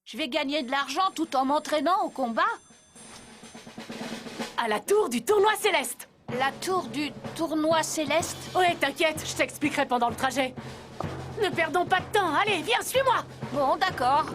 Je vais gagner de l'argent tout en m'entraînant au combat. À la tour du tournoi céleste. La tour du tournoi céleste? Ouais, t'inquiète, je t'expliquerai pendant le trajet. Ne perdons pas de temps, allez, viens, suis-moi. Bon, d'accord.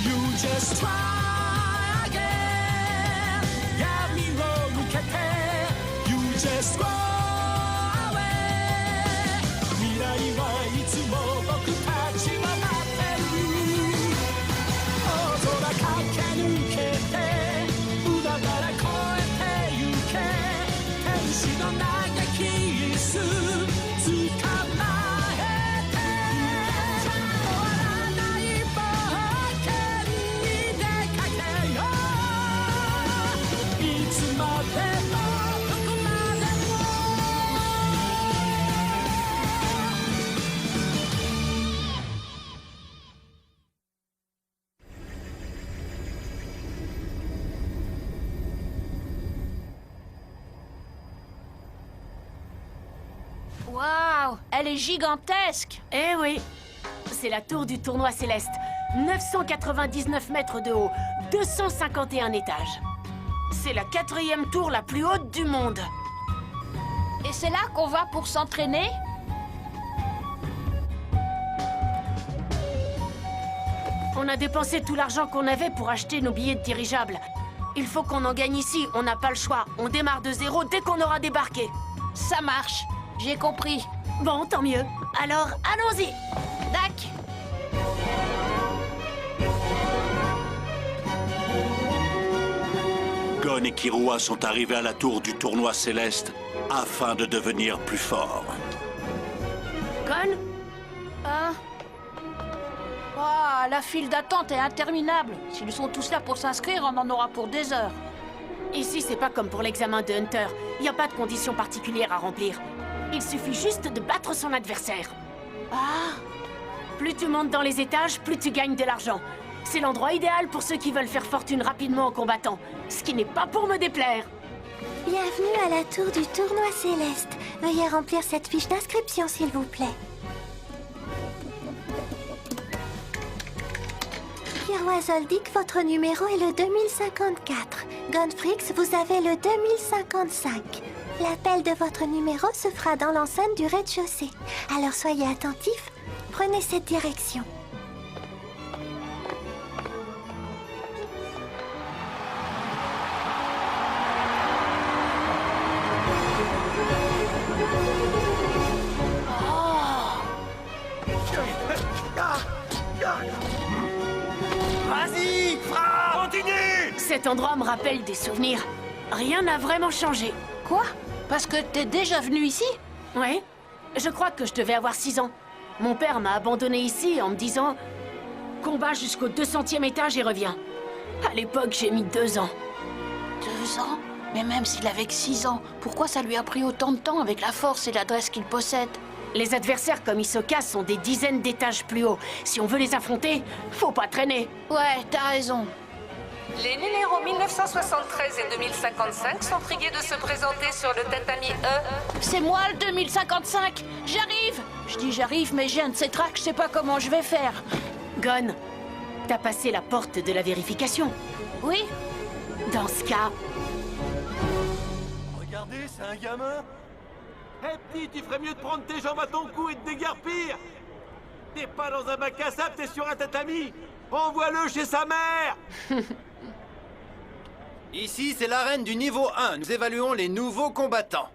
You just try again 闇を抜けて You just go away 未来はいつも僕たちは待ってる大空駆け抜けて海原越えてゆけ天使の嘆きす捕まえて終わらない冒険に出かけよういつまでもどこまでもWaouh, elle est gigantesque. Eh oui, c'est la tour du tournoi céleste. 999 mètres de haut, 251 étages. C'est la 4e tour la plus haute du monde. Et c'est là qu'on va pour s'entraîner? On a dépensé tout l'argent qu'on avait pour acheter nos billets de dirigeable. Il faut qu'on en gagne ici, on n'a pas le choix. On démarre de zéro dès qu'on aura débarqué. Ça marche, j'ai compris. Bon, tant mieux. Alors, allons-y. Dac. Gon et Killua sont arrivés à la tour du tournoi céleste afin de devenir plus forts. Gon? Hein? Waouh, la file d'attente est interminable. S'ils sont tous là pour s'inscrire, on en aura pour des heures. Ici, c'est pas comme pour l'examen de Hunter. Il n'y a pas de conditions particulières à remplir. Il suffit juste de battre son adversaire. Ah, Plus tu montes dans les étages, plus tu gagnes de l'argent. C'est l'endroit idéal pour ceux qui veulent faire fortune rapidement en combattant. Ce qui n'est pas pour me déplaire. Bienvenue à la tour du tournoi céleste. Veuillez remplir cette fiche d'inscription, s'il vous plaît. Killua Zoldyck, votre numéro est le 2054. Gonfrix, vous avez le 2055. L'appel de votre numéro se fera dans l'enceinte du rez-de-chaussée. Alors soyez attentifs. Prenez cette direction. Vas-y, frappe! Continue! Cet endroit me rappelle des souvenirs. Rien n'a vraiment changé. quoi? Parce que t'es déjà venu ici? Ouais, je crois que je devais avoir 6 ans. Mon père m'a abandonné ici en me disant « Combat jusqu'au 200e étage et reviens ». À l'époque, j'ai mis 2 ans. 2 ans? Mais même s'il avait que 6 ans, pourquoi ça lui a pris autant de temps avec la force et l'adresse qu'il possède? Les adversaires comme Hisoka sont des dizaines d'étages plus hauts. Si on veut les affronter, faut pas traîner. Ouais, t'as raison. Les numéros 1973 et 2055 sont priés de se présenter sur le tatami E. C'est moi le 2055. J'arrive. Je dis j'arrive, mais j'ai un de ces tracks, je sais pas comment je vais faire. Gon, t'as passé la porte de la vérification. Oui? Dans ce cas, Regardez, c'est un gamin. Hé petit, tu ferais mieux de prendre tes jambes à ton cou et de déguerpir. T'es pas dans un bac à sable, t'es sur un tatami. Envoie-le chez sa mère. Ici, c'est l'arène du niveau 1. Nous évaluons les nouveaux combattants.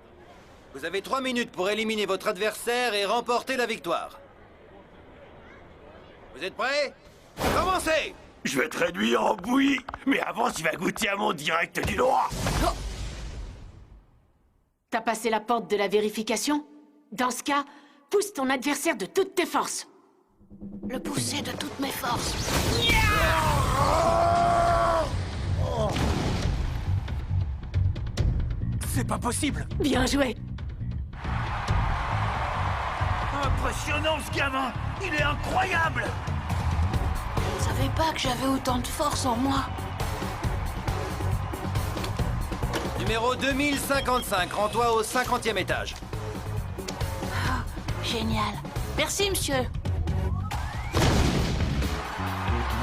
Vous avez 3 minutes pour éliminer votre adversaire et remporter la victoire. Vous êtes prêts? Commencez! Je vais te réduire en bouillie, mais avant tu vas goûter à mon direct du droit. T'as passé la porte de la vérification? Dans ce cas, pousse ton adversaire de toutes tes forces. Le pousser de toutes mes forces. C'est pas possible. Bien joué. Impressionnant ce gamin. Il est incroyable. Je savais pas que j'avais autant de force en moi. Numéro 2055, rends-toi au 50e étage. Génial. Merci, monsieur.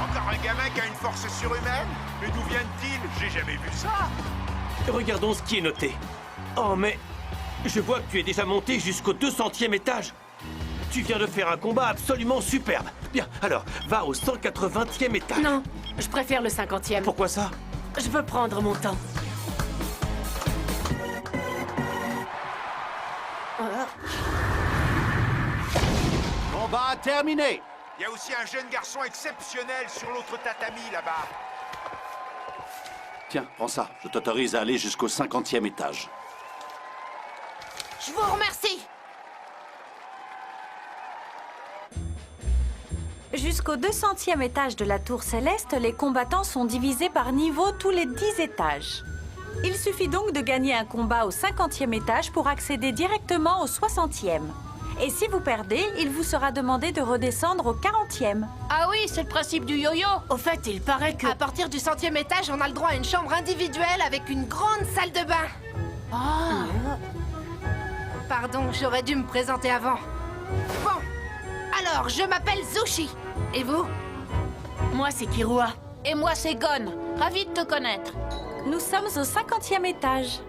Encore un gamin qui a une force surhumaine? Mais d'où vient-il? J'ai jamais vu ça. Regardons ce qui est noté. Oh, mais je vois que tu es déjà monté jusqu'au 200e étage. Tu viens de faire un combat absolument superbe. Bien, alors, va au 180e étage. Non, je préfère le 50e. Pourquoi ça? Je veux prendre mon temps. Combat terminé. Il y a aussi un jeune garçon exceptionnel sur l'autre tatami là-bas. Tiens, prends ça. Je t'autorise à aller jusqu'au 50e étage. Je vous remercie. Jusqu'au 200e étage de la tour céleste, les combattants sont divisés par niveau tous les 10 étages. Il suffit donc de gagner un combat au 50e étage pour accéder directement au 60e. Et si vous perdez, il vous sera demandé de redescendre au 40e. Ah oui, c'est le principe du yo-yo. Au fait, il paraît que... À partir du 100e étage, on a le droit à une chambre individuelle avec une grande salle de bain. Ah. Pardon, j'aurais dû me présenter avant. Bon, alors, je m'appelle Zushi. Et vous? Moi, c'est Kirua. Et moi, c'est Gon. Ravi de te connaître. Nous sommes au 50e étage.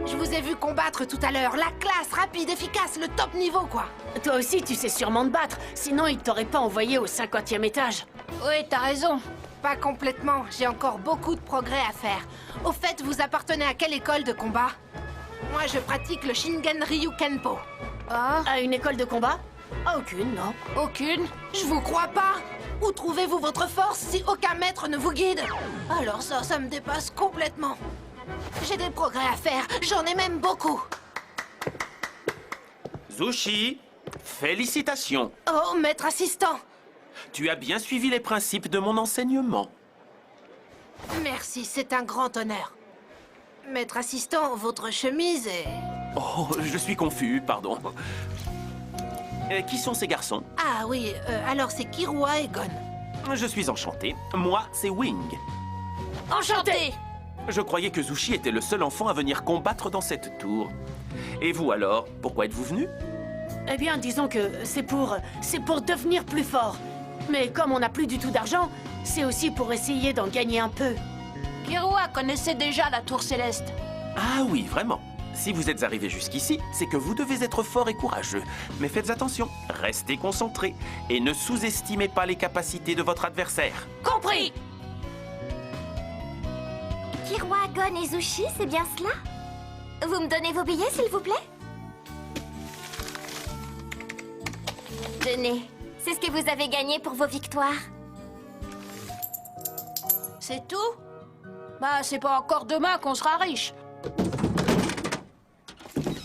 Je vous ai vu combattre tout à l'heure. La classe, rapide, efficace, le top niveau, quoi. Toi aussi, tu sais sûrement te battre. Sinon, il t'aurait pas envoyé au 50e étage. Oui, t'as raison. Pas complètement. J'ai encore beaucoup de progrès à faire. Au fait, vous appartenez à quelle école de combat? Moi, je pratique le Shingen Ryu Kenpo. Ah, À une école de combat? Ah, aucune, non. aucune. Je vous crois pas. Où trouvez-vous votre force si aucun maître ne vous guide? Alors ça me dépasse complètement. J'ai des progrès à faire. J'en ai même beaucoup. Zushi, félicitations. Oh, maître assistant. Tu as bien suivi les principes de mon enseignement. Merci, c'est un grand honneur. Maître assistant, votre chemise est... Oh, je suis confus, pardon. Qui sont ces garçons? Ah oui, alors c'est Kirua et Gon. Je suis enchanté. Moi, c'est Wing. Enchanté. Je croyais que Zushi était le seul enfant à venir combattre dans cette tour. Et vous alors, pourquoi êtes-vous venu? Eh bien, disons que c'est pour devenir plus fort. Mais comme on n'a plus du tout d'argent, c'est aussi pour essayer d'en gagner un peu. Kirua connaissait déjà la tour céleste. Ah oui, vraiment. Si vous êtes arrivé jusqu'ici, c'est que vous devez être fort et courageux. Mais faites attention, restez concentrés et ne sous-estimez pas les capacités de votre adversaire. Compris. Kirua, Gon et Zushi, c'est bien cela? Vous me donnez vos billets, s'il vous plaît? Tenez, c'est ce que vous avez gagné pour vos victoires. C'est tout? Bah, c'est pas encore demain qu'on sera riche.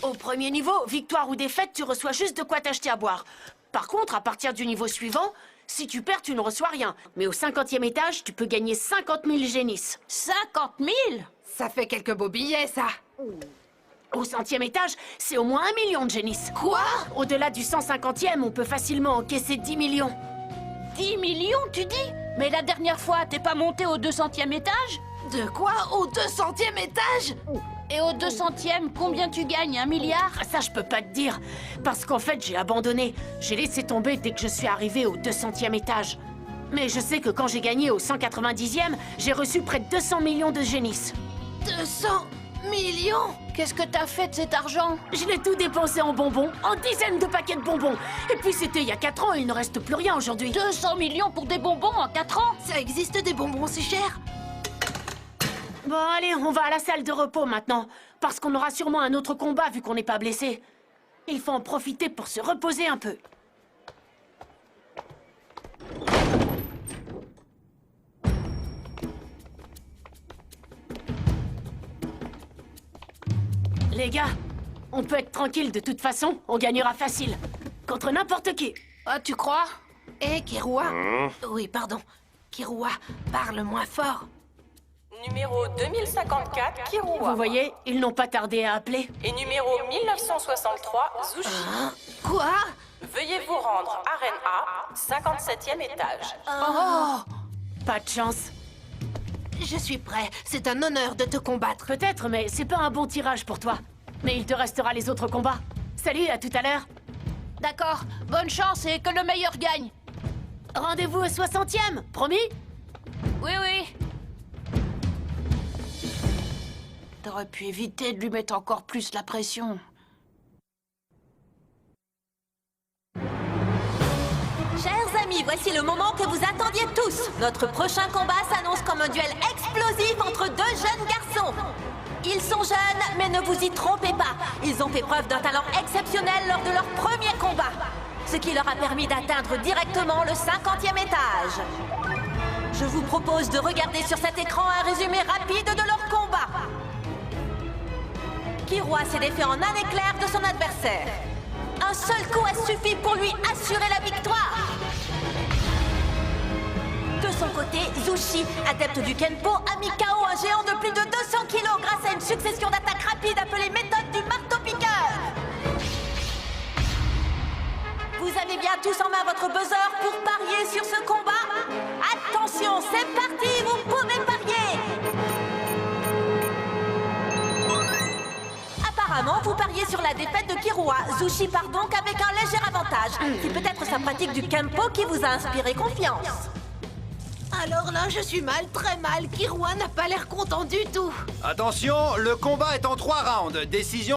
Au premier niveau, victoire ou défaite, tu reçois juste de quoi t'acheter à boire. Par contre, à partir du niveau suivant, si tu perds, tu ne reçois rien. Mais au 50e étage, tu peux gagner 50 000 génisses. 50 000? Ça fait quelques beaux billets, ça. Au 100e étage, c'est au moins 1 million de génisses. Quoi? Au-delà du 150e, on peut facilement encaisser 10 millions. 10 millions, tu dis? Mais la dernière fois, t'es pas monté au 200e étage? De quoi? Au 200e étage? Et au 200e, combien tu gagnes? 1 milliard? Ah, ça, je peux pas te dire. Parce qu'en fait, j'ai abandonné. J'ai laissé tomber dès que je suis arrivé au 200e étage. Mais je sais que quand j'ai gagné au 190e, j'ai reçu près de 200 millions de génisses. 200 millions? Qu'est-ce que t'as fait de cet argent? Je l'ai tout dépensé en bonbons, en dizaines de paquets de bonbons. Et puis c'était il y a 4 ans, il ne reste plus rien aujourd'hui. 200 millions pour des bonbons en 4 ans? Ça existe des bonbons si chers? Bon, allez, on va à la salle de repos maintenant. Parce qu'on aura sûrement un autre combat vu qu'on n'est pas blessé. Il faut en profiter pour se reposer un peu. Les gars, on peut être tranquille de toute façon, on gagnera facile. Contre n'importe qui. Ah, tu crois? Hé, Kirua. Oui, pardon. Kirua, parle moins fort. Numéro 2054, Kirua. Vous voyez, ils n'ont pas tardé à appeler. Et numéro 1963, Zushi. Quoi? Veuillez vous rendre Arène A, 57e étage. Pas de chance. Je suis prêt. C'est un honneur de te combattre. Peut-être, mais c'est pas un bon tirage pour toi. Mais il te restera les autres combats. Salut, à tout à l'heure. D'accord, bonne chance et que le meilleur gagne. Rendez-vous au 60e, promis? Oui, oui. T'aurais pu éviter de lui mettre encore plus la pression. Chers amis, voici le moment que vous attendiez tous. Notre prochain combat s'annonce comme un duel explosif entre deux jeunes garçons. Ils sont jeunes, mais ne vous y trompez pas. Ils ont fait preuve d'un talent exceptionnel lors de leur premier combat, ce qui leur a permis d'atteindre directement le 50e étage. Je vous propose de regarder sur cet écran un résumé rapide de leur combat. Kirua s'est défait en un éclair de son adversaire. Un seul coup a suffi pour lui assurer la victoire. De son côté, Zushi, adepte du Kenpo, a mis KO un géant de plus de 200 kilos grâce à une succession d'attaques rapides appelées méthode du marteau-piqueur. Vous avez bien tous en main votre buzzer pour parier sur ce combat? Attention, c'est parti, vous pouvez parier! Apparemment, vous pariez sur la défaite de Kirua. Zushi part donc avec un léger avantage. C'est peut-être sa pratique du Kenpo qui vous a inspiré confiance. Alors là, je suis mal, très mal. Kirua n'a pas l'air content du tout. Attention, le combat est en 3 rounds. Décision